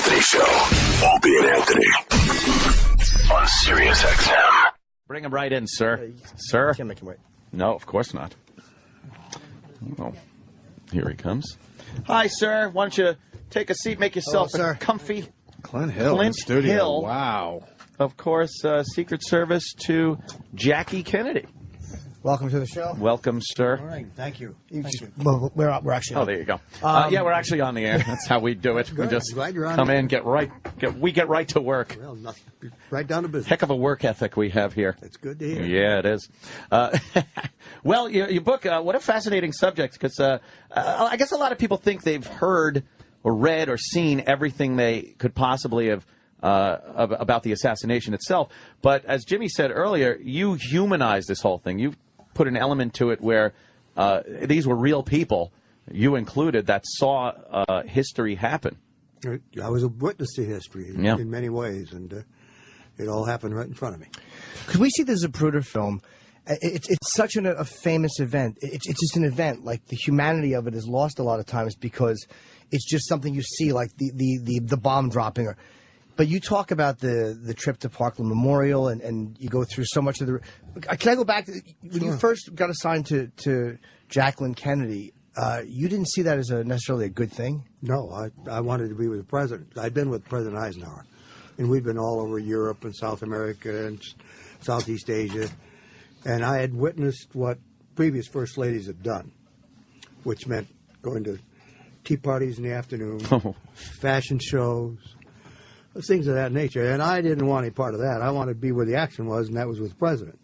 Anthony Show. Opie and Anthony on Sirius XM. Bring him right in, sir. Sir? Can't make him wait. No, of course not. Oh, here he comes. Hi, sir. Why don't you take a seat, make yourself comfy. Clint Hill in the studio. Hill. Wow. Of course, Secret Service to Jackie Kennedy. Welcome to the show. Welcome, sir. All right, thank you. Well, we're actually on. Oh, there you go. Yeah, we're actually on the air. That's how we do it. We just Glad you're on come it. in, get right to work. Well, nothing. Right down to business. Heck of a work ethic we have here. That's good to hear. Yeah, it is. Well, your book, what a fascinating subject, because I guess a lot of people think they've heard or read or seen everything they could possibly have about the assassination itself. But as Jimmy said earlier, you humanized this whole thing. You put an element to it where these were real people, you included, that saw history happen. I was a witness to history in many ways, and it all happened right in front of me. Because we see the Zapruder film. It's such a famous event. It's just an event. Like, the humanity of it is lost a lot of times because it's just something you see, like the bomb dropping. But you talk about the trip to Parkland Memorial, and you go through so much of the... Can I go back to when you first got assigned to Jacqueline Kennedy? You didn't see that as necessarily a good thing? No, I wanted to be with the president. I'd been with President Eisenhower, and we'd been all over Europe and South America and Southeast Asia, and I had witnessed what previous first ladies had done, which meant going to tea parties in the afternoon, fashion shows, things of that nature. And I didn't want any part of that. I wanted to be where the action was, and that was with the president.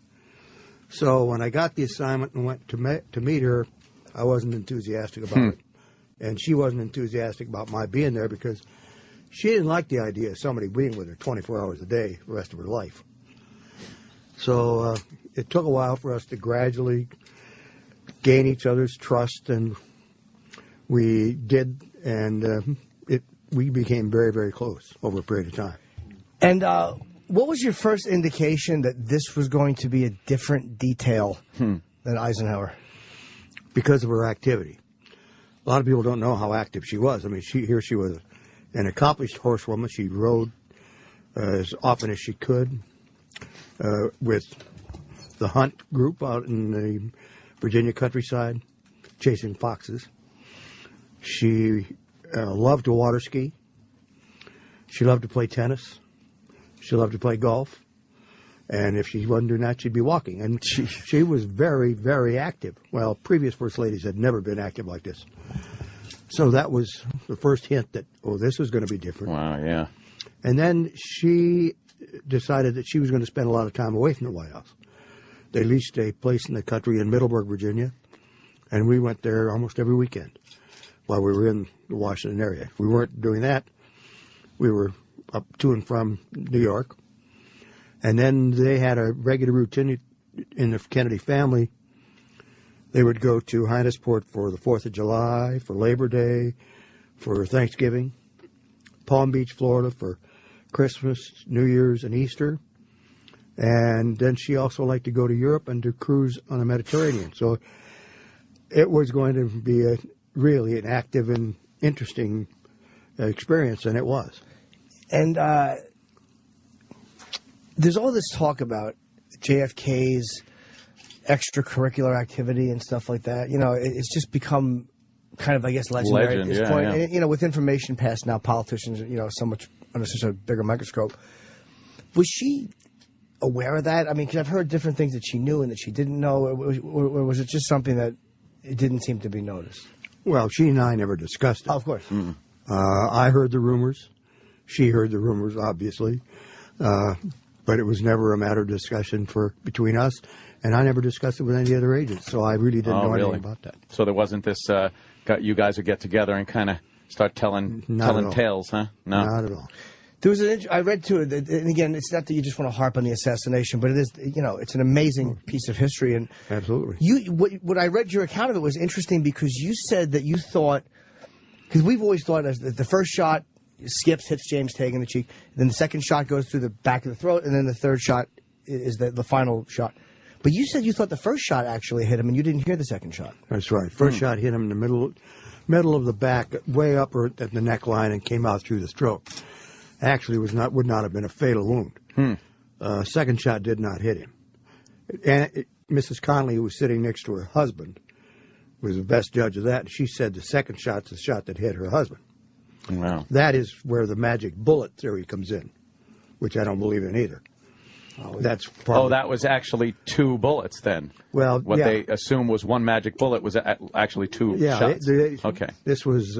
So when I got the assignment and went to meet her, I wasn't enthusiastic about it. And she wasn't enthusiastic about my being there because she didn't like the idea of somebody being with her 24 hours a day the rest of her life. So it took a while for us to gradually gain each other's trust, and we did, and we became very, very close over a period of time. And what was your first indication that this was going to be a different detail than Eisenhower? Because of her activity. A lot of people don't know how active she was. I mean, she was an accomplished horsewoman. She rode as often as she could with the hunt group out in the Virginia countryside, chasing foxes. She loved to water ski. She loved to play tennis. She loved to play golf. And if she wasn't doing that, she'd be walking. And she was very, very active. Well, previous first ladies had never been active like this. So that was the first hint that, this was going to be different. Wow, yeah. And then she decided that she was going to spend a lot of time away from the White House. They leased a place in the country in Middleburg, Virginia, and we went there almost every weekend while we were in the Washington area. If we weren't doing that, we were up to and from New York. And then they had a regular routine in the Kennedy family. They would go to Hyannisport for the 4th of July, for Labor Day, for Thanksgiving, Palm Beach, Florida for Christmas, New Year's, and Easter. And then she also liked to go to Europe and to cruise on the Mediterranean. So it was going to be really an active and interesting experience, and it was. And there's all this talk about JFK's extracurricular activity and stuff like that. You know, it's just become kind of, I guess, legendary at this point. And, you know, with information passed now, politicians, so much under such a bigger microscope. Was she aware of that? I mean, because I've heard different things that she knew and that she didn't know, or was it just something that it didn't seem to be noticed? Well, she and I never discussed it. Oh, of course. I heard the rumors. She heard the rumors, obviously. But it was never a matter of discussion between us, and I never discussed it with any other agents, so I really didn't know anything about that. So there wasn't this, you guys would get together and kind of start telling tales, huh? No. Not at all. There was I read too, and again, it's not that you just want to harp on the assassination, but it is, it's an amazing piece of history. And absolutely. What I read your account of it was interesting because you said that you thought, because we've always thought as the first shot skips, hits James Tague in the cheek, then the second shot goes through the back of the throat, and then the third shot is the final shot. But you said you thought the first shot actually hit him, and you didn't hear the second shot. That's right. First shot hit him in the middle of the back, way up at the neckline, and came out through the throat. actually would not have been a fatal wound. Second shot did not hit him. And Mrs. Connolly, who was sitting next to her husband, was the best judge of that. And she said the second shot's the shot that hit her husband. Wow. That is where the magic bullet theory comes in, which I don't believe in either. That's probably, that was actually 2 bullets then. Well, what they assume was one magic bullet was actually 2 shots. Okay. This was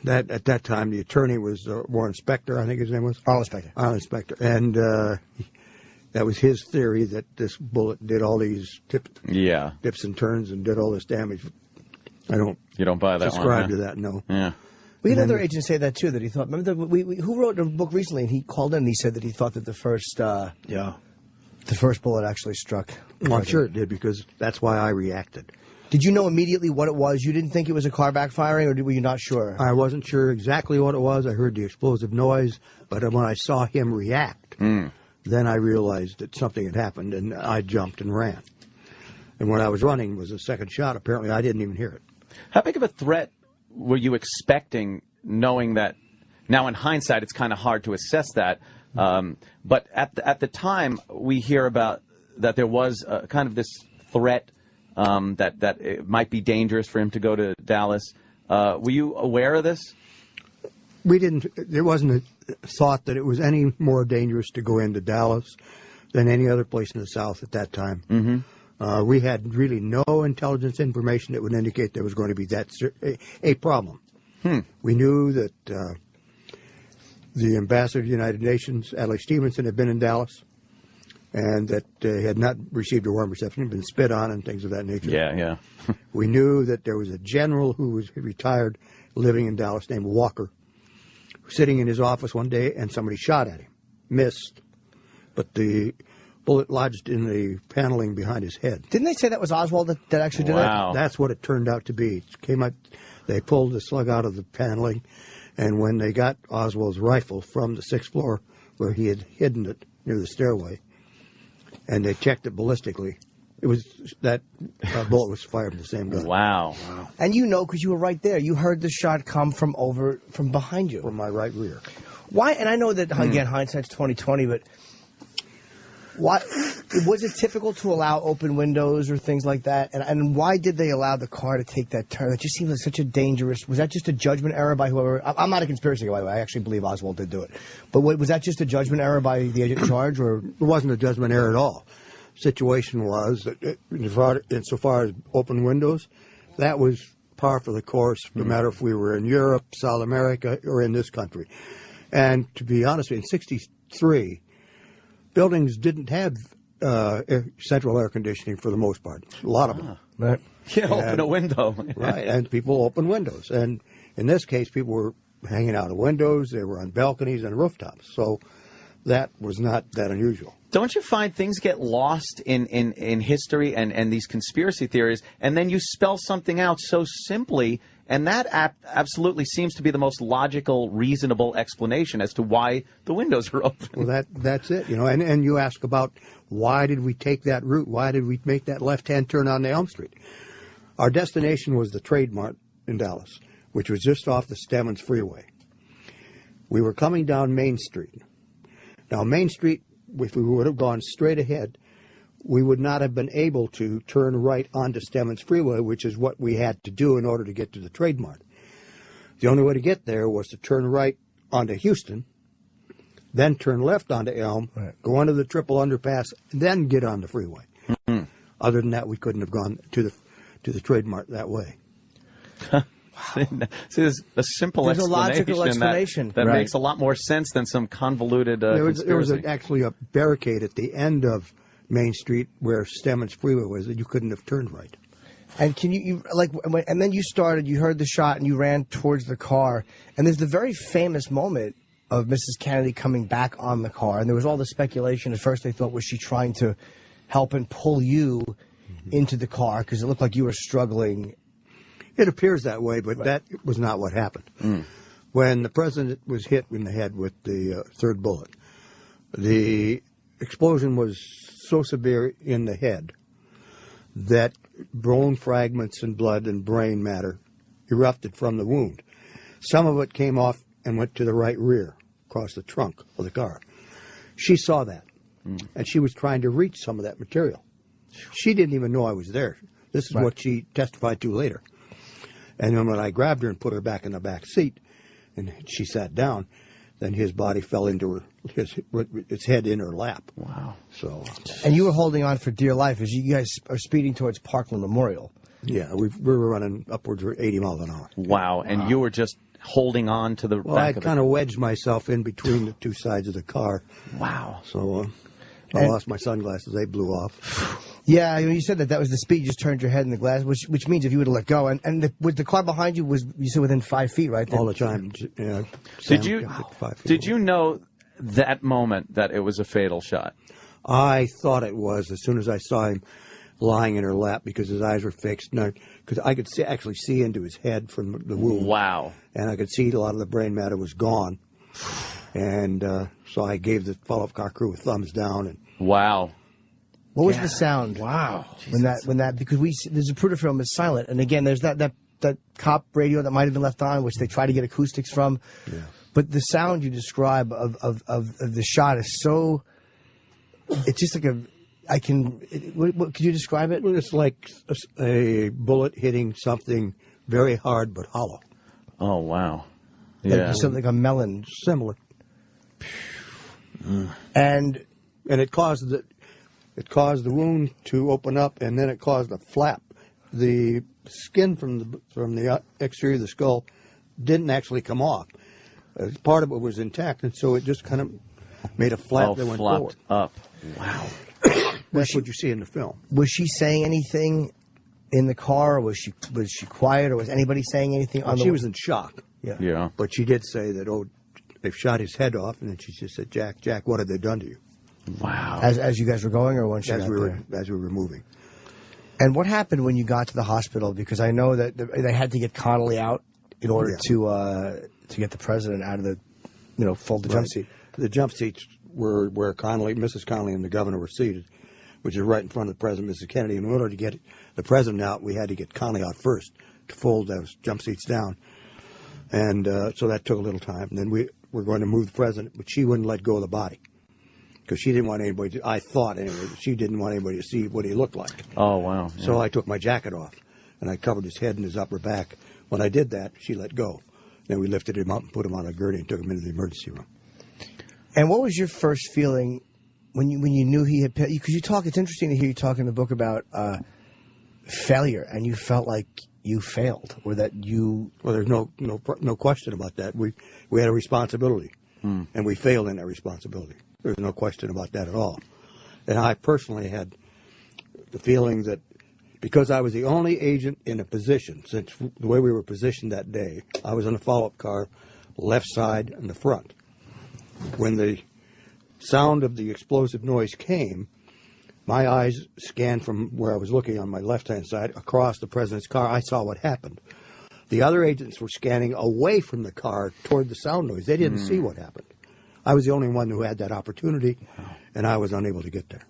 that at that time the attorney was Warren Spector, I think his name was. Arlen Spector. Arlen Spector, and that was his theory that this bullet did all these dips and turns and did all this damage. You don't buy that subscribe one, to that, no. Yeah. We had another agent say that too. That he thought. Remember, who wrote a book recently, and he called in and he said that he thought that the first bullet actually struck. Well, I'm sure it did because that's why I reacted. Did you know immediately what it was? You didn't think it was a car backfiring, or were you not sure? I wasn't sure exactly what it was. I heard the explosive noise, but when I saw him react, then I realized that something had happened, and I jumped and ran. And when I was running was a second shot. Apparently, I didn't even hear it. How big of a threat were you expecting, knowing that now in hindsight it's kind of hard to assess that, but at the time we hear about that there was kind of this threat that it might be dangerous for him to go to Dallas. Were you aware of this? We didn't. There wasn't a thought that it was any more dangerous to go into Dallas than any other place in the South at that time. Mm-hmm. We had really no intelligence information that would indicate there was going to be a problem. We knew that the ambassador to the United Nations, Adlai Stevenson, had been in Dallas and that had not received a warm reception, had been spit on and things of that nature. Yeah. We knew that there was a general who was retired living in Dallas named Walker, sitting in his office one day and somebody shot at him. Missed. But the bullet lodged in the paneling behind his head. Didn't they say that was Oswald that actually did Wow. That's what it turned out to be. It came out, they pulled the slug out of the paneling, and when they got Oswald's rifle from the 6th floor where he had hidden it near the stairway, and they checked it ballistically, it was that bullet was fired from the same gun. Wow. And you know, because you were right there, you heard the shot come from behind you. From my right rear. Why? And I know that, again, hindsight's 20/20, but why was it typical to allow open windows or things like that? And why did they allow the car to take that turn? It just seemed like such a dangerous. Was that just a judgment error by whoever? I'm not a conspiracy guy, by the way. I actually believe Oswald did do it. But was that just a judgment error by the agent in charge, or it wasn't a judgment error at all? Situation was that insofar as open windows, that was par for the course, no matter if we were in Europe, South America, or in this country. And to be honest, in '63. Buildings didn't have central air conditioning for the most part. A lot of them. right? Open a window. Right, and people open windows. And in this case, people were hanging out of windows. They were on balconies and rooftops. So that was not that unusual. Don't you find things get lost in history and these conspiracy theories, and then you spell something out so simply, and that absolutely seems to be the most logical, reasonable explanation as to why the windows are open. Well, that's it, And you ask about why did we take that route? Why did we make that left-hand turn on Elm Street? Our destination was the Trade Mart in Dallas, which was just off the Stemmons Freeway. We were coming down Main Street. Now, Main Street, if we would have gone straight ahead, we would not have been able to turn right onto Stemmons Freeway, which is what we had to do in order to get to the Trade Mart. The only way to get there was to turn right onto Houston, then turn left onto Elm, go under the triple underpass, then get on the freeway. Mm-hmm. Other than that, we couldn't have gone to the Trade Mart that way. See, there's a simple There's a logical explanation that makes a lot more sense than some convoluted conspiracy. There was actually a barricade at the end of Main Street where Stemmons Freeway was that you couldn't have turned right. And can you and then you started, you heard the shot and you ran towards the car. And there's the very famous moment of Mrs. Kennedy coming back on the car. And there was all the speculation. At first they thought, was she trying to help and pull you into the car? Because it looked like you were struggling. It appears that way, but that was not what happened. When the president was hit in the head with the third bullet, the explosion was so severe in the head that bone fragments and blood and brain matter erupted from the wound. Some of it came off and went to the right rear, across the trunk of the car. She saw that, and she was trying to reach some of that material. She didn't even know I was there. This is what she testified to later. And then when I grabbed her and put her back in the back seat, and she sat down, then his body fell into his head in her lap. Wow. So. And you were holding on for dear life as you guys are speeding towards Parkland Memorial. Yeah, we were running upwards of 80 miles an hour. Wow. And you were just holding on to the Well, back I of kind of wedged myself in between the two sides of the car. Wow. So I lost my sunglasses. They blew off. Yeah, you said that was the speed. You just turned your head in the glass, which means if you would have let go. And with the car behind you was, you said, within 5 feet, right? All the time. Yeah, Did you know that moment that it was a fatal shot? I thought it was as soon as I saw him lying in her lap because his eyes were fixed. Because I could actually see into his head from the wound. Wow. And I could see a lot of the brain matter was gone. And so I gave the follow-up car crew a thumbs down. And wow. What was the sound? Wow. When that because the Zapruder film is silent, and again, there's that cop radio that might have been left on, which they try to get acoustics from. Yeah. But the sound you describe of the shot is so. It's just like what could you describe it? Well, it's like a bullet hitting something very hard but hollow. Oh wow. Yeah. Like something like a melon. Similar. And it caused the wound to open up, and then it caused a flap. The skin from the exterior of the skull didn't actually come off. Part of it was intact, and so it just kind of made a flap that went forward. Up. Wow. That's what you see in the film. Was she saying anything in the car, or was she quiet, or was anybody saying anything? She was in shock. Yeah. But she did say that, they've shot his head off, and then she just said, Jack, what have they done to you? Wow. As you guys were going, or when she got there? As we were moving. And what happened when you got to the hospital? Because I know that they had to get Connolly out in order to get the president out of the, fold the jump seat. The jump seats were where Mrs. Connolly and the governor were seated, which is right in front of the president, Mrs. Kennedy. In order to get the president out, we had to get Connolly out first to fold those jump seats down. And so that took a little time. And then we were going to move the president, but she wouldn't let go of the body. Because she didn't want anybody to, I thought anyway, she didn't want anybody to see what he looked like. Oh, wow. Yeah. So I took my jacket off, and I covered his head and his upper back. When I did that, she let go. Then we lifted him up and put him on a gurney and took him into the emergency room. And what was your first feeling when you knew he had... Because it's interesting to hear you talk in the book about failure, and you felt like you failed, or that you... Well, there's no question about that. We had a responsibility, and we failed in that responsibility. There's no question about that at all. And I personally had the feeling that because I was the only agent in a position, since the way we were positioned that day, I was in a follow-up car, left side and the front. When the sound of the explosive noise came, my eyes scanned from where I was looking on my left-hand side across the president's car. I saw what happened. The other agents were scanning away from the car toward the sound noise. They didn't see what happened. I was the only one who had that opportunity, and I was unable to get there.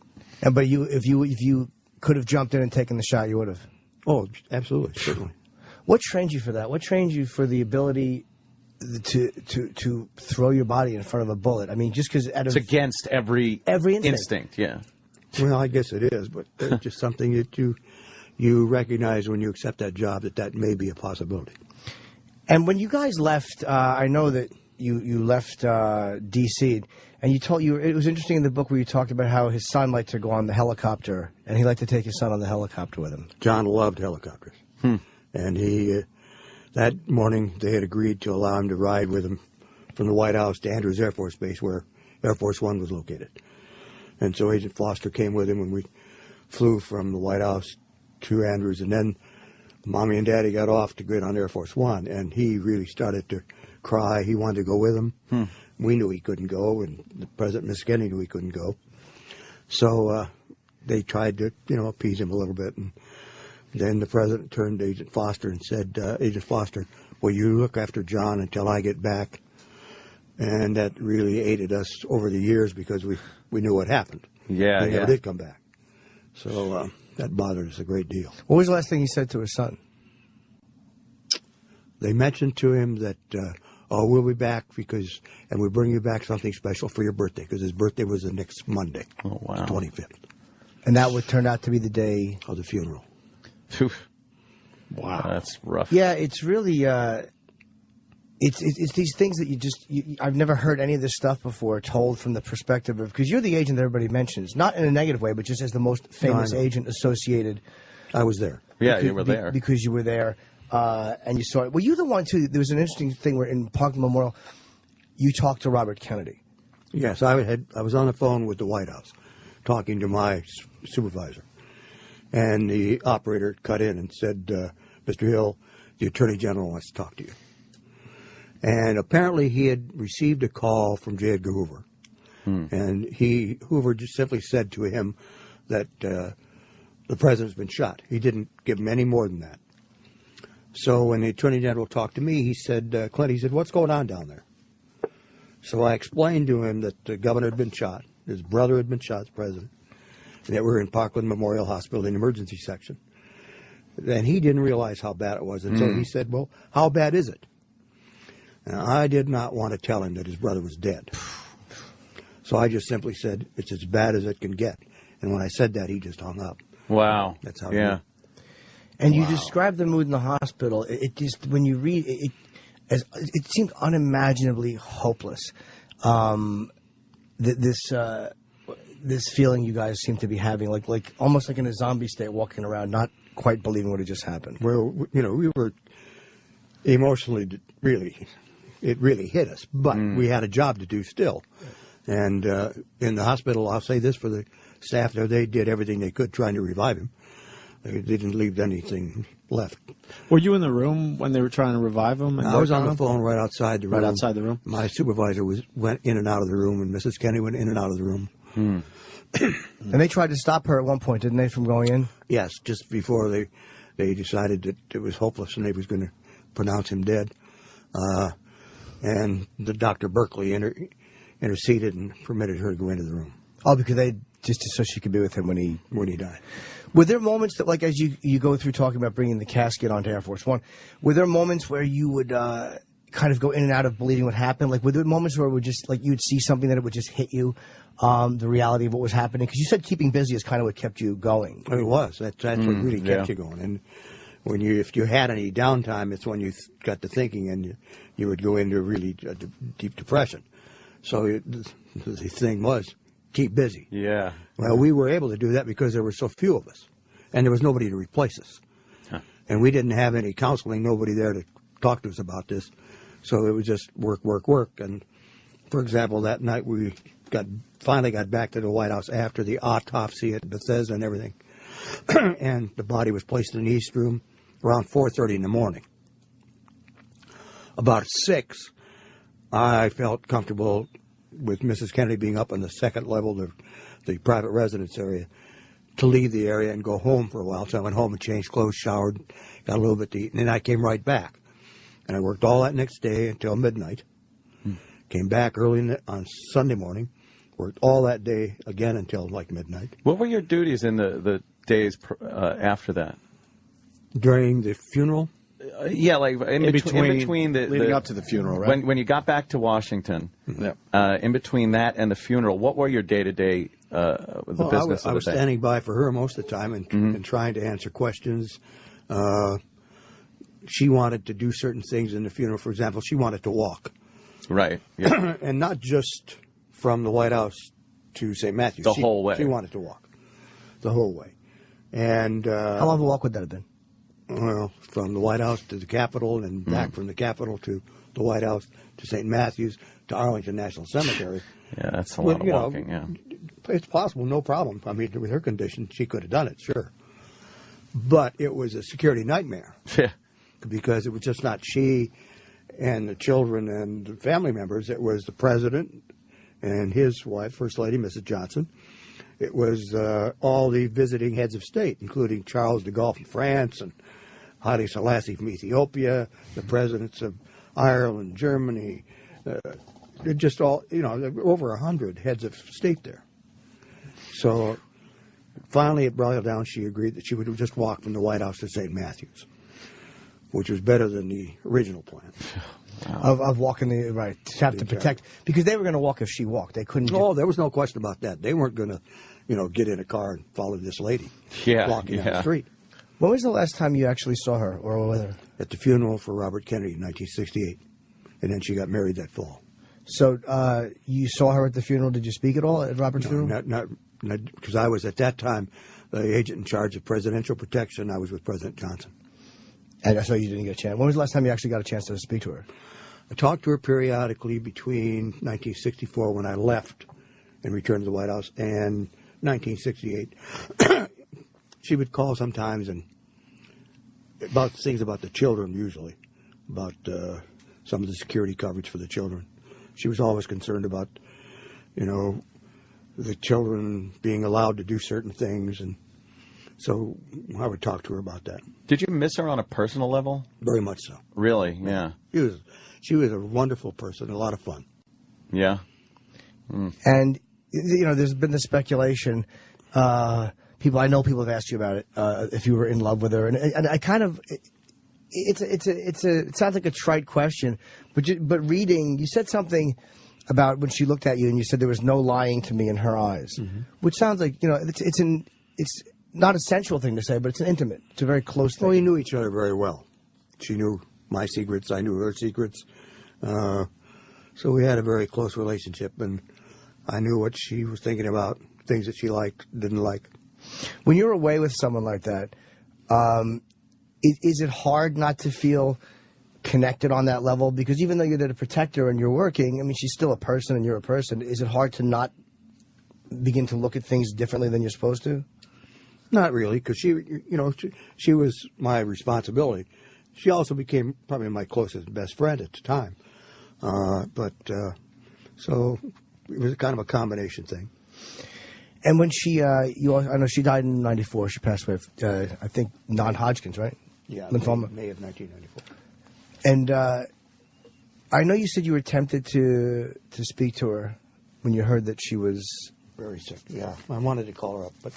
But if you could have jumped in and taken the shot, you would have. Oh, absolutely, certainly. What trained you for that? What trained you for the ability to throw your body in front of a bullet? I mean, just because it's against every instinct. Yeah. Well, I guess it is, but it's just something that you recognize when you accept that job that may be a possibility. And when you guys left, I know that you left D.C. and it was interesting in the book where you talked about how his son liked to go on the helicopter, and he liked to take his son on the helicopter with him. John loved helicopters, and he that morning they had agreed to allow him to ride with him from the White House to Andrews Air Force Base, where Air Force One was located. And so Agent Foster came with him when we flew from the White House to Andrews, and then Mommy and Daddy got off to get on Air Force One, and he really started to cry. He wanted to go with them. We knew he couldn't go, and the President, Miss Kennedy, knew he couldn't go. So they tried to, appease him a little bit. And then the President turned to Agent Foster and said, Agent Foster, will you look after John until I get back? And that really aided us over the years because we knew what happened. Yeah, he never did come back. So that bothered us a great deal. What was the last thing he said to his son? They mentioned to him that "Oh, we'll be back and we'll bring you back something special for your birthday," because his birthday was the next Monday, oh, wow. the 25th. And that would turn out to be the day of the funeral. Wow, that's rough. Yeah, it's really it's these things that I've never heard any of this stuff before told from the perspective of, because you're the agent that everybody mentions, not in a negative way, but just as the most famous agent associated. I was there. Yeah, you were there because you were there, and you saw it. Were you the one too? There was an interesting thing where in Parkland Memorial, you talked to Robert Kennedy. Yes, I was on the phone with the White House, talking to my supervisor. And the operator cut in and said, "Mr. Hill, the Attorney General wants to talk to you." And apparently he had received a call from J. Edgar Hoover. And Hoover just simply said to him that the president's been shot. He didn't give him any more than that. So when the Attorney General talked to me, he said, "Clint," he said, "what's going on down there?" So I explained to him that the governor had been shot, his brother had been shot, the president, and that we're in Parkland Memorial Hospital in the emergency section. And he didn't realize how bad it was. And so he said, "Well, how bad is it?" And I did not want to tell him that his brother was dead. So I just simply said, "It's as bad as it can get." And when I said that, he just hung up. Wow. That's how. Yeah. And you described the mood in the hospital. It just, when you read it, it seemed unimaginably hopeless. This feeling you guys seem to be having, like almost like in a zombie state, walking around, not quite believing what had just happened. Well, we were emotionally it really hit us, but we had a job to do still. And in the hospital, I'll say this for the staff there, they did everything they could trying to revive him. They didn't leave anything left. Were you in the room when they were trying to revive him? I was on the phone right outside the room. Right outside the room? My supervisor went in and out of the room, and Mrs. Kennedy went in and out of the room. And they tried to stop her at one point, didn't they, from going in? Yes, just before they decided that it was hopeless and they was going to pronounce him dead. And the Dr. Berkeley interceded and permitted her to go into the room. Oh, because just so she could be with him when he died. Were there moments that, like, as you go through talking about bringing the casket onto Air Force One, were there moments where you would kind of go in and out of believing what happened? Like, were there moments where it would just, like, you would see something that it would just hit you, the reality of what was happening? Because you said keeping busy is kind of what kept you going. It was. That's what really kept you going. And if you had any downtime, it's when you got to thinking, and you would go into really deep depression. So the thing was, keep busy. Yeah. Well, we were able to do that because there were so few of us, and there was nobody to replace us. Huh. And we didn't have any counseling, nobody there to talk to us about this. So it was just work, work, work. And, for example, that night we finally got back to the White House after the autopsy at Bethesda and everything. And the body was placed in the East Room around 4:30 in the morning. About 6, I felt comfortable with Mrs. Kennedy being up on the second level of the private residence area to leave the area and go home for a while. So I went home and changed clothes, showered, got a little bit to eat, and then I came right back. And I worked all that next day until midnight. Came back early on Sunday morning, worked all that day again until like midnight. What were your duties in the days after that? During the funeral? Yeah, like in between the leading up to the funeral, right? When you got back to Washington, in between that and the funeral, what were your day-to-day business? I was standing by for her most of the time and trying to answer questions. She wanted to do certain things in the funeral. For example, she wanted to walk. Right. Yeah. And not just from the White House to St. Matthews. The whole way. She wanted to walk the whole way. And how long of a walk would that have been? Well, from the White House to the Capitol and back from the Capitol to the White House to St. Matthews to Arlington National Cemetery. Yeah, that's a lot of walking, yeah. It's possible, no problem. I mean, with her condition, she could have done it, sure. But it was a security nightmare. Yeah. Because it was just not she and the children and the family members. It was the president and his wife, First Lady, Mrs. Johnson. It was all the visiting heads of state, including Charles de Gaulle from France and Haile Selassie from Ethiopia, the presidents of Ireland, Germany, just all, there were over 100 heads of state there. So finally it brought down, she agreed that she would just walk from the White House to St. Matthews, which was better than the original plan. of walking the right to have to protect, because they were going to walk if she walked. They couldn't. Oh, there was no question about that. They weren't going to, get in a car and follow this lady walking down the street. When was the last time you actually saw her or with her? At the funeral for Robert Kennedy in 1968, and then she got married that fall. So you saw her at the funeral. Did you speak at all at Robert's funeral? Not because I was at that time the agent in charge of presidential protection. I was with President Johnson. And so you didn't get a chance. When was the last time you actually got a chance to speak to her? I talked to her periodically between 1964, when I left and returned to the White House, and 1968. She would call sometimes and about things about the children, usually, about some of the security coverage for the children. She was always concerned about, the children being allowed to do certain things, and so I would talk to her about that. Did you miss her on a personal level? Very much so. Really? Yeah. She was a wonderful person, a lot of fun. Yeah. And there's been the speculation. I know people have asked you about it. If you were in love with her, and I kind of. It sounds like a trite question, but reading, you said something about when she looked at you, and you said there was no lying to me in her eyes, which sounds like it's not a sensual thing to say, but it's an intimate, it's a very close thing. Well, we knew each other very well. She knew my secrets, I knew her secrets, so we had a very close relationship, and I knew what she was thinking about, things that she liked, didn't like. When you're away with someone like that, is it hard not to feel connected on that level? Because even though you're there to protect her and you're working, I mean, she's still a person and you're a person. Is it hard to not begin to look at things differently than you're supposed to? Not really, because she was my responsibility. She also became probably my closest and best friend at the time. So it was kind of a combination thing. And when she, I know she died in '94. She passed away of, I think, non-Hodgkin's, right? Yeah, lymphoma. May of 1994. And I know you said you were tempted to speak to her when you heard that she was very sick. Yeah, I wanted to call her up, but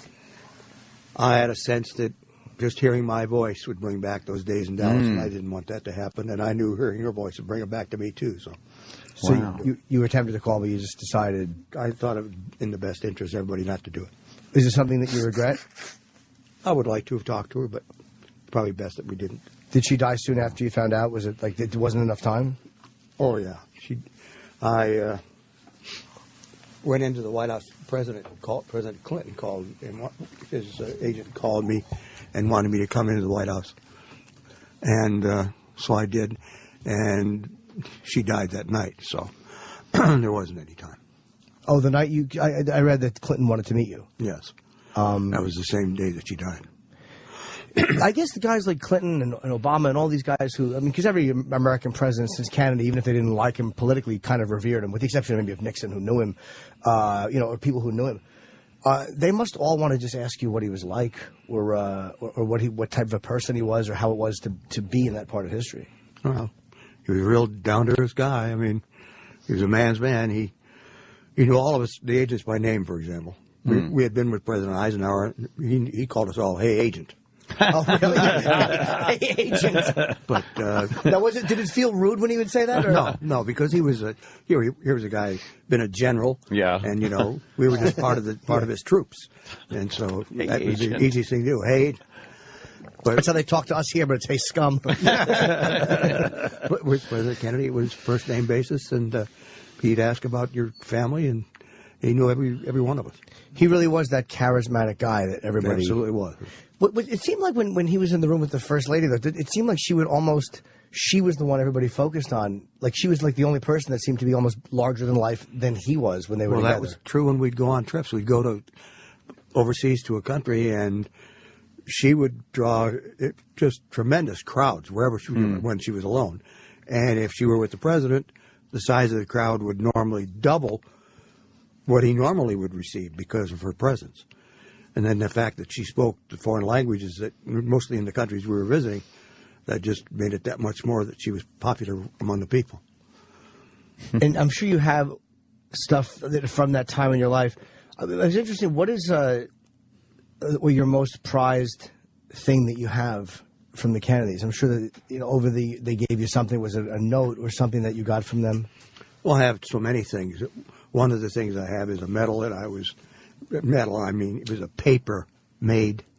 I had a sense that just hearing my voice would bring back those days in Dallas, and I didn't want that to happen. And I knew hearing her voice would bring it back to me too. So wow. you were tempted to call, but you just decided. I thought it was in the best interest of everybody not to do it. Is it something that you regret? I would like to have talked to her, but probably best that we didn't. Did she die soon after you found out? Was it like it wasn't enough time? Oh yeah, I went into the White House. President Clinton called, and his agent called me and wanted me to come into the White House, and so I did, and she died that night, so there wasn't any time. Oh, the night I read that Clinton wanted to meet you. Yes, that was the same day that she died. I guess the guys like Clinton and Obama and all these guys who, I mean, because every American president since Kennedy, even if they didn't like him politically, kind of revered him, with the exception maybe of Nixon, who knew him, or people who knew him. They must all want to just ask you what he was like, or what type of a person he was, or how it was to be in that part of history. Well, he was a real down-to-earth guy. I mean, he was a man's man. He knew all of us, the agents by name, for example. We had been with President Eisenhower. He called us all, "Hey, agent." Oh, really? Hey, agent. But now, did it feel rude when he would say that? Or? No, because he was here was a guy, been a general. Yeah. And we were just part of his troops, and so that was the easiest thing to do. Hey. But that's how they talk to us here, but it's "hey, scum." But with President Kennedy, it was first name basis, and he'd ask about your family, and he knew every one of us. He really was that charismatic guy that everybody absolutely was. It seemed like when he was in the room with the First Lady, though, it seemed like she was the one everybody focused on. Like she was like the only person that seemed to be almost larger than life than he was when they were together. Well, that was true when we'd go on trips. We'd go to overseas to a country, and she would draw just tremendous crowds wherever she was when she was alone. And if she were with the president, the size of the crowd would normally double what he normally would receive because of her presence. And then the fact that she spoke the foreign languages, that mostly in the countries we were visiting, that just made it that much more that she was popular among the people. And I'm sure you have stuff from that time in your life. It was interesting. What is your most prized thing that you have from the Kennedys? I'm sure that over they gave you something. Was it a note or something that you got from them? Well, I have so many things. One of the things I have is a medal that I was medal. I mean, it was a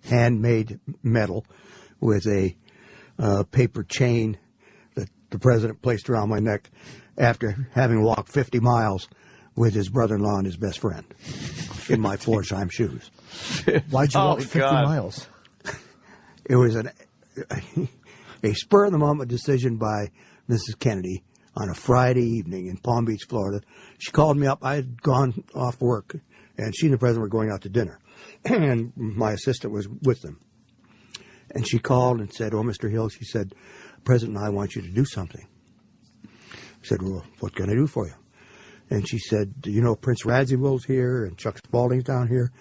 handmade medal with a paper chain that the president placed around my neck after having walked 50 miles with his brother-in-law and his best friend in my Florsheim shoes. Why'd you walk 50 miles? It was a spur-of-the-moment decision by Mrs. Kennedy on a Friday evening in Palm Beach, Florida. She called me up. I had gone off work, and she and the president were going out to dinner, and my assistant was with them. And she called and said, "Oh, Mr. Hill," she said, "President and I want you to do something." I said, "Well, what can I do for you?" And she said, "Do you know Prince Radzivill's here and Chuck Spaulding's down here,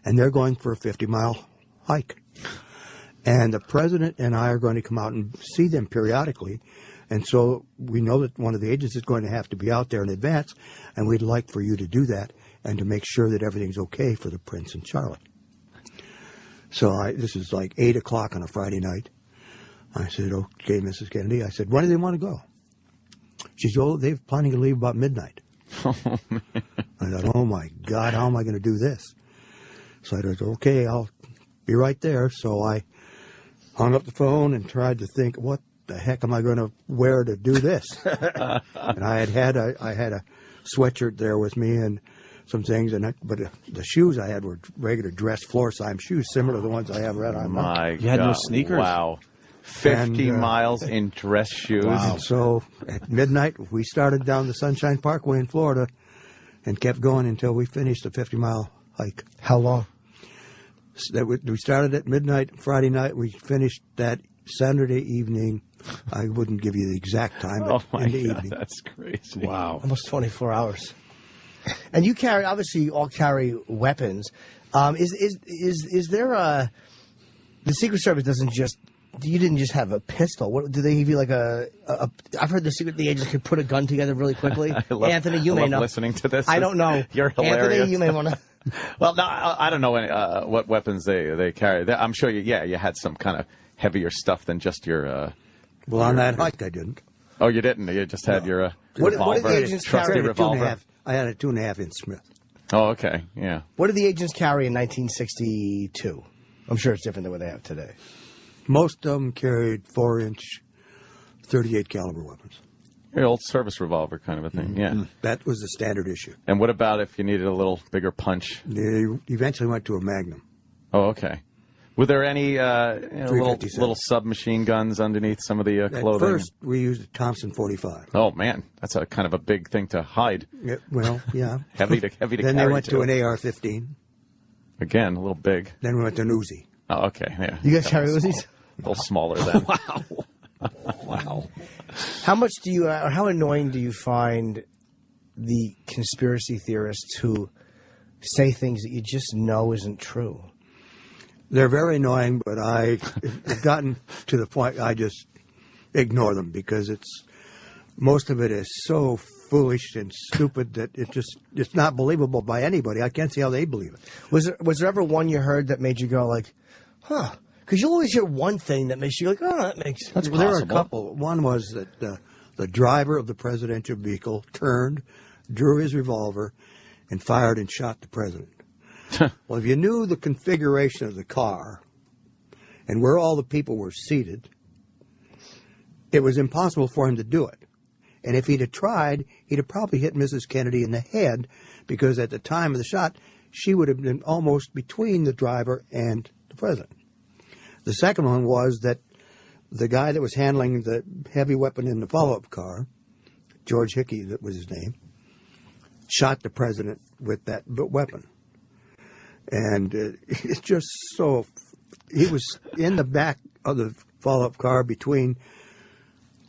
and they're going for a 50-mile hike. And the president and I are going to come out and see them periodically. And so we know that one of the agents is going to have to be out there in advance, and we'd like for you to do that and to make sure that everything's okay for the Prince and Charlie." So this is like 8 o'clock on a Friday night. I said, "Okay, Mrs. Kennedy." I said, "When do they want to go?" She said, "Oh, they're planning to leave about midnight." I thought, "Oh, my God, how am I going to do this?" So I said, "Okay, I'll be right there." So I hung up the phone and tried to think, what the heck am I going to wear to do this? And I had a sweatshirt there with me and some things, but the shoes I had were regular dress Florsheim shoes, similar to the ones I have right on. My God. You had no sneakers? Wow. 50 miles in dress shoes. Wow. So at midnight, we started down the Sunshine Parkway in Florida and kept going until we finished the 50-mile hike. How long? So we started at midnight Friday night. We finished that Saturday evening. I wouldn't give you the exact time, but in the evening. That's crazy. Wow. Almost 24 hours. And you obviously you all carry weapons. Is there the Secret Service you didn't just have a pistol. What do they give you, like I've heard the agents could put a gun together really quickly. Anthony, you may know. Listening to this. I don't know. You're hilarious. Anthony, you may want to. Well, no, I don't know what weapons they carry. I'm sure you had some kind of heavier stuff than just your. Well, on that hike, I didn't. Oh, you didn't. You just had your What revolver, did the agents trusty carry? revolver. I had a 2.5-inch Smith. Oh, okay, yeah. What did the agents carry in 1962? I'm sure it's different than what they have today. Most of them carried 4-inch, 38 caliber weapons. Your old service revolver kind of a thing, yeah. That was the standard issue. And what about if you needed a little bigger punch? They eventually went to a Magnum. Oh, okay. Were there any little submachine guns underneath some of the clothing? At first, we used a Thompson 45. Oh man, that's a kind of a big thing to hide. Yeah. heavy to carry. Then they went to an AR-15. Again, a little big. Then we went to an Uzi. Oh, okay. Yeah. You guys carry Uzis? A little smaller then. Wow. Wow. How much do you, or how annoying do you find the conspiracy theorists who say things that you just know isn't true? They're very annoying, but I've gotten to the point I just ignore them because most of it is so foolish and stupid that it's not believable by anybody. I can't see how they believe it. Was there ever one you heard that made you go like, huh? Because you always hear one thing that makes you like, oh, that makes sense. Well, there are a couple. One was that the driver of the presidential vehicle turned, drew his revolver, and fired and shot the president. Well, if you knew the configuration of the car and where all the people were seated, it was impossible for him to do it. And if he'd have tried, he'd have probably hit Mrs. Kennedy in the head because at the time of the shot, she would have been almost between the driver and the president. The second one was that the guy that was handling the heavy weapon in the follow-up car, George Hickey, that was his name, shot the president with that weapon. And it's just so... He was in the back of the follow-up car between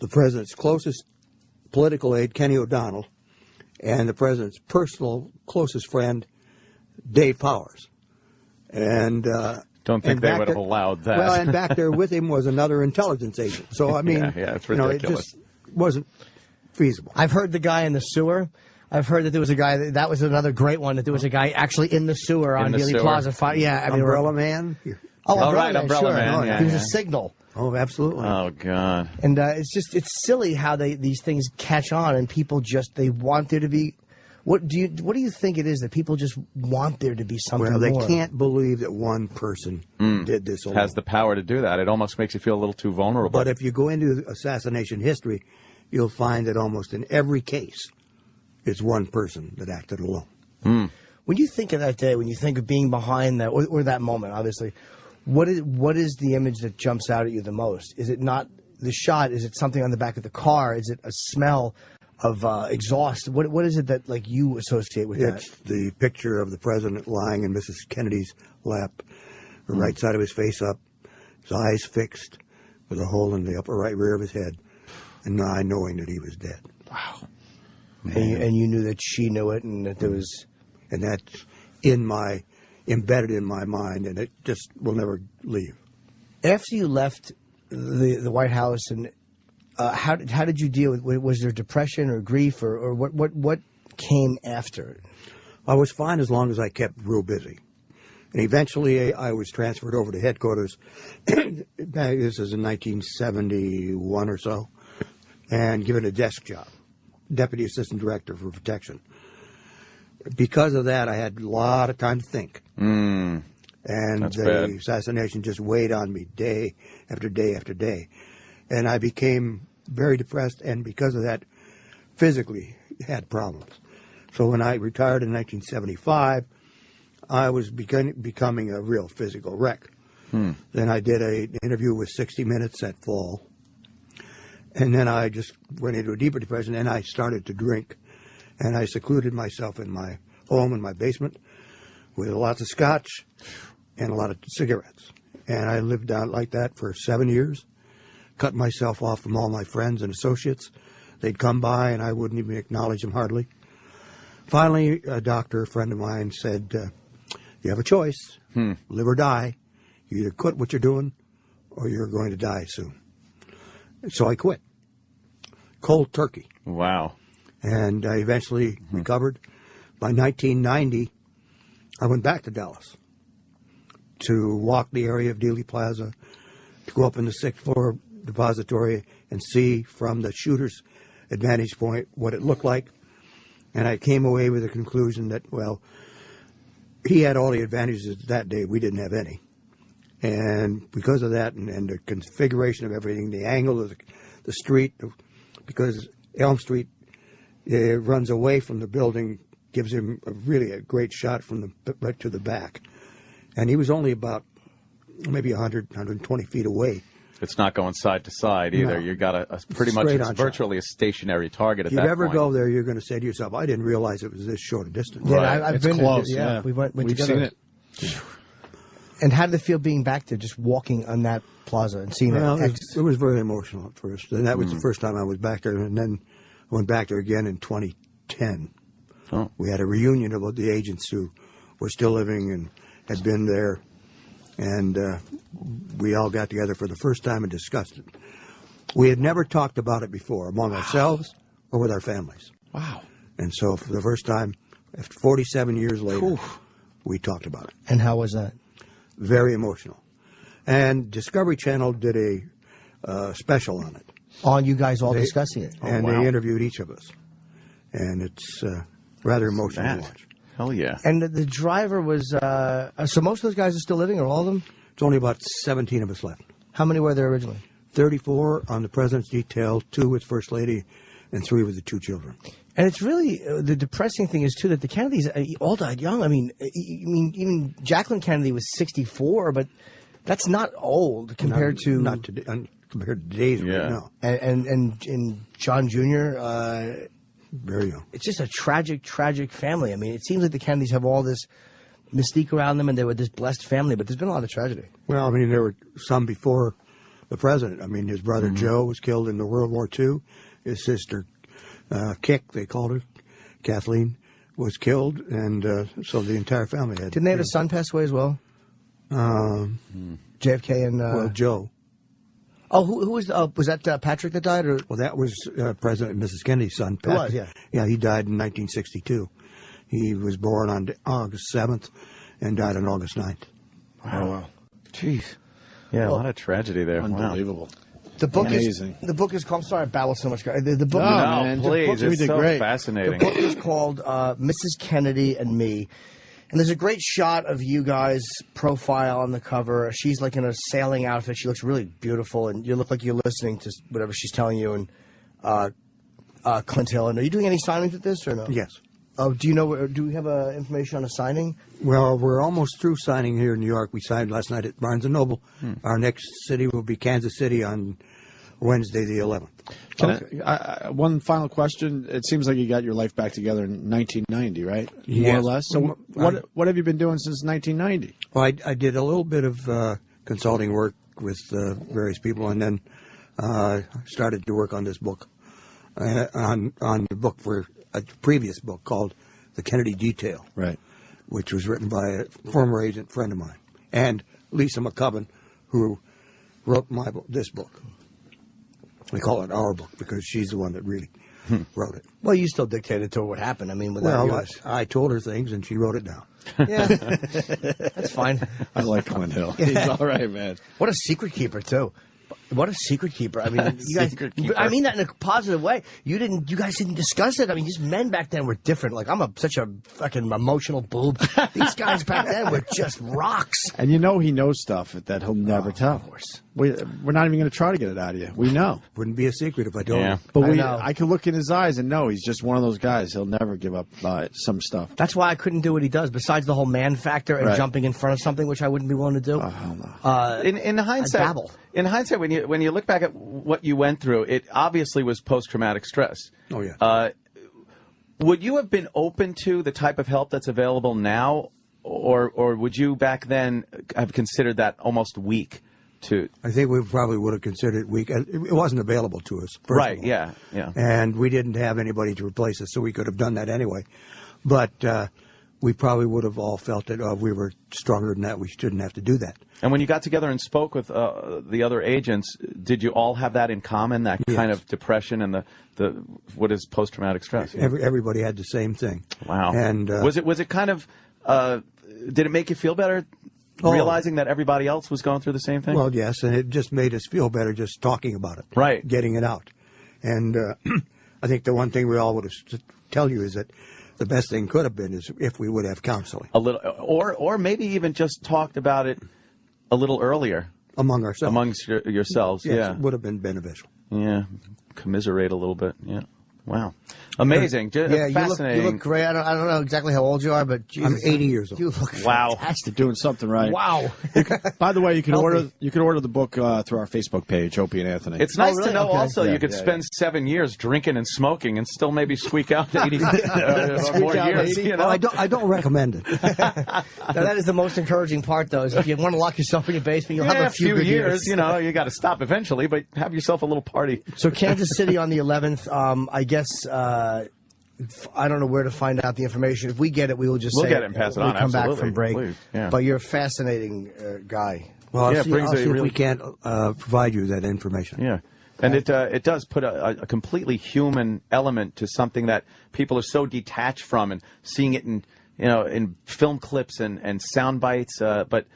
the president's closest political aide, Kenny O'Donnell, and the president's personal closest friend, Dave Powers. And... Don't think they would have allowed that. Well, and back there with him was another intelligence agent. So, I mean, it's ridiculous. It just wasn't feasible. I've heard the guy in the sewer. I've heard that there was a guy, that was another great one, that there was a guy actually in the sewer on Dealey Plaza. Yeah, Umbrella Man? Oh, Umbrella Man, sure. Man, he was a signal. Oh, absolutely. Oh, God. And it's silly how these things catch on, and people they want there to be. What do you think it is that people just want there to be something more? Well, they can't believe that one person did this alone. Has the power to do that. It almost makes you feel a little too vulnerable. But if you go into assassination history, you'll find that almost in every case, it's one person that acted alone. When you think of that day, when you think of being behind that, or that moment, obviously, what is the image that jumps out at you the most? Is it not the shot? Is it something on the back of the car? Is it a smell of exhaust? What is it that you associate with that? It's the picture of the president lying in Mrs. Kennedy's lap, the right side of his face up, his eyes fixed, with a hole in the upper right rear of his head, and I knowing that he was dead. Wow. And you knew that she knew it, and that there was... And that's embedded in my mind, and it just will never leave. After you left the White House, and how did you deal with? Was there depression or grief, or what came after? I was fine as long as I kept real busy, and eventually I was transferred over to headquarters. This is in 1971 or so, and given a desk job, deputy assistant director for protection. Because of that, I had a lot of time to think. And the assassination just weighed on me day after day after day. And I became very depressed, and because of that, physically had problems. So when I retired in 1975, I was becoming a real physical wreck. Then I did an interview with 60 Minutes that fall. And then I just went into a deeper depression, and I started to drink. And I secluded myself in my home, in my basement, with lots of scotch and a lot of cigarettes. And I lived out like that for 7 years, cut myself off from all my friends and associates. They'd come by, and I wouldn't even acknowledge them hardly. Finally, a doctor, a friend of mine, said, you have a choice, live or die. You either quit what you're doing, or you're going to die soon. So I quit. Cold turkey. Wow. And I eventually recovered. By 1990, I went back to Dallas to walk the area of Dealey Plaza, to go up in the 6th floor depository and see from the shooter's advantage point what it looked like. And I came away with the conclusion that, well, he had all the advantages that day. We didn't have any. And because of that and the configuration of everything, the angle of the street, because Elm Street runs away from the building, gives him really a great shot from right to the back. And he was only about maybe 100, 120 feet away. It's not going side to side either. No. You got a pretty much, it's virtually a stationary target at that point. If you ever go there, you're going to say to yourself, I didn't realize it was this short a distance. Yeah, Right. I've It's been close. there. Yeah, Yeah. we've together. seen it. Yeah. And how did it feel being back there, just walking on that plaza and seeing Well, that? it was very emotional at first. And that was the first time I was back there. And then I went back there again in 2010. Oh. We had a reunion of the agents who were still living and had been there. And we all got together for the first time and discussed it. We had never talked about it before among ourselves or with our families. Wow. And so for the first time, after 47 years later, we talked about it. And how was that? Very emotional. And Discovery Channel did a special on it. On you guys all discussing it. And wow. they interviewed each of us. And it's rather emotional to watch. Hell yeah. And the driver was, so most of those guys are still living, or all of them? It's only about 17 of us left. How many were there originally? 34 on the president's detail, 2 with First Lady, and 3 with the 2 children. And it's really, the depressing thing is, too, that the Kennedys all died young. I mean, even Jacqueline Kennedy was 64, but that's not old compared to... Not today, compared to today's right now. And John Jr., very young. it's just a tragic, tragic family. I mean, it seems like the Kennedys have all this mystique around them, and they were this blessed family, but there's been a lot of tragedy. Well, I mean, there were some before the president. I mean, his brother Joe was killed in the World War II. His sister, Kick, they called her, Kathleen, was killed, and so the entire family had... Didn't they have a son pass away as well? JFK and... well, Joe. Oh, who was... was that Patrick that died? Or? Well, that was President and Mrs. Kennedy's son, Pat. It was, yeah. Yeah, he died in 1962. He was born on August 7th and died on August 9th. Wow. Jeez. Yeah, a lot of tragedy there. Unbelievable. Wow. The book Amazing. is. The book is called. I'm sorry, I babble so much. The book. No, man. please. We It's did so great. fascinating. The book is called Mrs. Kennedy and Me. And there's a great shot of you guys' profile on the cover. She's like in a sailing outfit. She looks really beautiful, and you look like you're listening to whatever she's telling you. And Clint Hill. And are you doing any signings with this or no? Yes. Oh, do you know? Do we have information on a signing? Well, we're almost through signing here in New York. We signed last night at Barnes & Noble. Our next city will be Kansas City on Wednesday the 11th. One final question. It seems like you got your life back together in 1990, right? Yes. More or less. So what have you been doing since 1990? Well, I did a little bit of consulting work with various people, and then started to work on this book, on the book for a previous book called The Kennedy Detail, Right. which was written by a former agent friend of mine, and Lisa McCubbin, who wrote this book. We call it our book because she's the one that really wrote it. Well, you still dictated to her what happened. I mean, without Well, yours. I told her things, and she wrote it down. Yeah, that's fine. I like Clint Hill. He's all right, man. What a secret keeper too. What a secret keeper. I mean, you guys. Secret keeper. I mean that in a positive way. You guys didn't discuss it. I mean, these men back then were different. Like I'm such a fucking emotional boob. These guys back then were just rocks. And you know he knows stuff that he'll never tell. Of course. We're not even going to try to get it out of you. We know. Wouldn't be a secret if I told Yeah. you. But I know. I can look in his eyes and know he's just one of those guys. He'll never give up some stuff. That's why I couldn't do what he does. Besides the whole man factor and Right. jumping in front of something, which I wouldn't be willing to do. In hindsight, babble. when you look back at what you went through, it obviously was post-traumatic stress. Oh, yeah. Would you have been open to the type of help that's available now, or would you back then have considered that almost weak? I think we probably would have considered it weak. It wasn't available to us. first Right, of all. yeah. And we didn't have anybody to replace us, so we could have done that anyway. But we probably would have all felt that we were stronger than that. We shouldn't have to do that. And when you got together and spoke with the other agents, did you all have that in common? That kind of depression and the what is post-traumatic stress? Everybody had the same thing. Wow. And was it kind of? Did it make you feel better? Realizing that everybody else was going through the same thing? Well, yes, and it just made us feel better just talking about it. Right. Getting it out. And I think the one thing we all would have tell you is that the best thing could have been is if we would have counseling. A little, or maybe even just talked about it a little earlier Among ourselves. amongst yourselves. Yes, Yeah. it would have been beneficial. Yeah. Commiserate a little bit. Yeah. Wow. Amazing. Yeah, Fascinating. you look great. I don't know exactly how old you are, but Jesus, I'm 80 years old. You look Wow. fantastic. Doing something right. Wow. By the way, you can Healthy. order the book through our Facebook page, Opie and Anthony. It's nice really? to know Okay. also Yeah, you could yeah, spend 7 years drinking and smoking and still maybe squeak out 80 more out years. 80. You know? Well, I don't recommend it. Now, that is the most encouraging part, though, is if you want to lock yourself in your basement, you'll Yeah, have a few good years. You know, you got to stop eventually, but have yourself a little party. So Kansas City on the 11th, I guess I don't know where to find out the information. If we get it, we will just We'll say get it and pass it when on, we come back absolutely. from break. Please, yeah. But you're a fascinating guy. Well, I'll Yeah, it see, brings I'll a see if real- we can't provide you that information. Yeah. And it does put a completely human element to something that people are so detached from, and seeing it in film clips and sound bites. But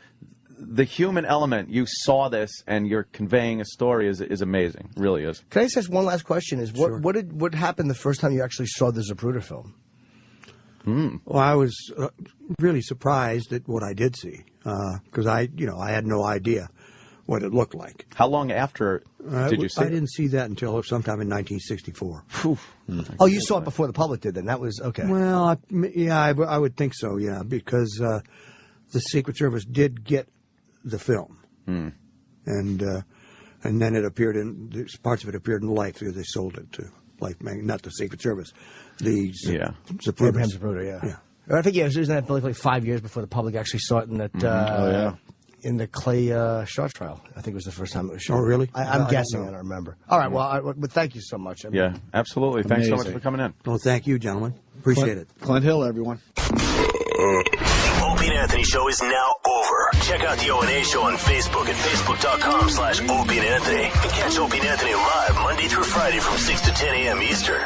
the human element, you saw this and you're conveying a story is amazing. Really is. Can I just ask one last question? Is Sure. what happened the first time you actually saw the Zapruder film? Well, I was really surprised at what I did see because I had no idea what it looked like. How long after did you see I it? didn't see that until sometime in 1964. Oh, you saw it before the public did. Then that was okay. Well, I would think so. Yeah, because the Secret Service did get the film, and then it appeared in parts of it appeared in Life because they sold it to Life, not the Secret Service, the Zapruder. Abraham Zapruder, yeah. I think it was in that building like 5 years before the public actually saw it in that. In the Clay Shaw trial, I think it was the first time it was shown. Oh, really? I'm I guessing. don't I know. don't remember. All right. Well, thank you so much. I mean, Yeah, absolutely. Thanks so much Amazing. for coming in. Well, thank you, gentlemen. Appreciate it. Clint Hill, everyone. The Opie and Anthony Show is now over. Check out the O&A Show on Facebook at facebook.com/Opie and Anthony. And catch Opie and Anthony live Monday through Friday from 6 to 10 a.m. Eastern.